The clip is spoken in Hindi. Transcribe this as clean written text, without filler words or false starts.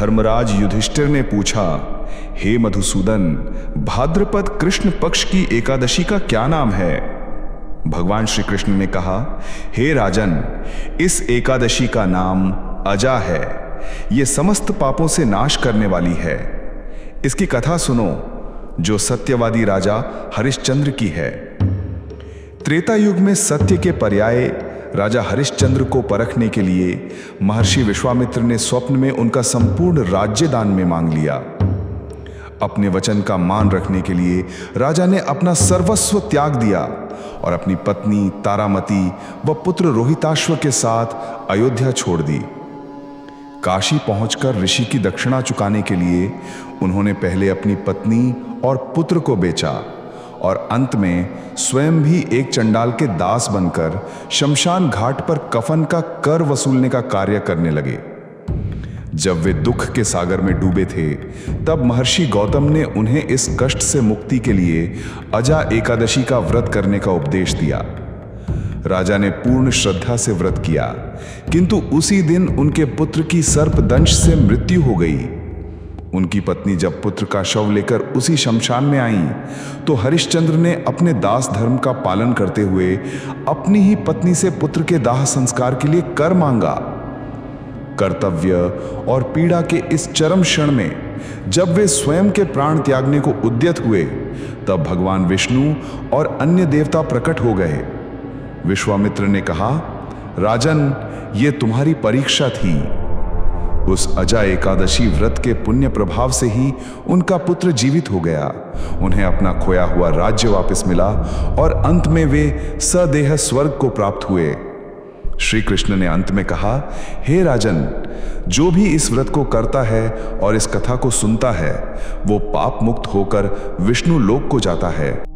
धर्मराज युधिष्ठिर ने पूछा, हे मधुसूदन, भाद्रपद कृष्ण पक्ष की एकादशी का क्या नाम है? भगवान श्री कृष्ण ने कहा, हे राजन, इस एकादशी का नाम अजा है। यह समस्त पापों से नाश करने वाली है। इसकी कथा सुनो, जो सत्यवादी राजा हरिश्चंद्र की है। त्रेता युग में सत्य के पर्याय राजा हरिश्चंद्र को परखने के लिए महर्षि विश्वामित्र ने स्वप्न में उनका संपूर्ण राज्य दान में मांग लिया। अपने वचन का मान रखने के लिए राजा ने अपना सर्वस्व त्याग दिया और अपनी पत्नी तारामती व पुत्र रोहिताश्व के साथ अयोध्या छोड़ दी। काशी पहुंचकर ऋषि की दक्षिणा चुकाने के लिए उन्होंने पहले अपनी पत्नी और पुत्र को बेचा और अंत में स्वयं भी एक चंडाल के दास बनकर शमशान घाट पर कफन का कर वसूलने का कार्य करने लगे। जब वे दुख के सागर में डूबे थे, तब महर्षि गौतम ने उन्हें इस कष्ट से मुक्ति के लिए अजा एकादशी का व्रत करने का उपदेश दिया। राजा ने पूर्ण श्रद्धा से व्रत किया, किंतु उसी दिन उनके पुत्र की सर्पदंश से मृत्यु हो गई। उनकी पत्नी जब पुत्र का शव लेकर उसी शमशान में आई, तो हरिश्चंद्र ने अपने दास धर्म का पालन करते हुए अपनी ही पत्नी से पुत्र के दाह संस्कार के लिए कर मांगा। कर्तव्य और पीड़ा के इस चरम क्षण में जब वे स्वयं के प्राण त्यागने को उद्यत हुए, तब भगवान विष्णु और अन्य देवता प्रकट हो गए। विश्वामित्र ने कहा, राजन, ये तुम्हारी परीक्षा थी। उस अजा एकादशी व्रत के पुण्य प्रभाव से ही उनका पुत्र जीवित हो गया। उन्हें अपना खोया हुआ राज्य वापस मिला और अंत में वे सदेह स्वर्ग को प्राप्त हुए। श्री कृष्ण ने अंत में कहा, हे राजन, जो भी इस व्रत को करता है और इस कथा को सुनता है, वो पाप मुक्त होकर विष्णु लोक को जाता है।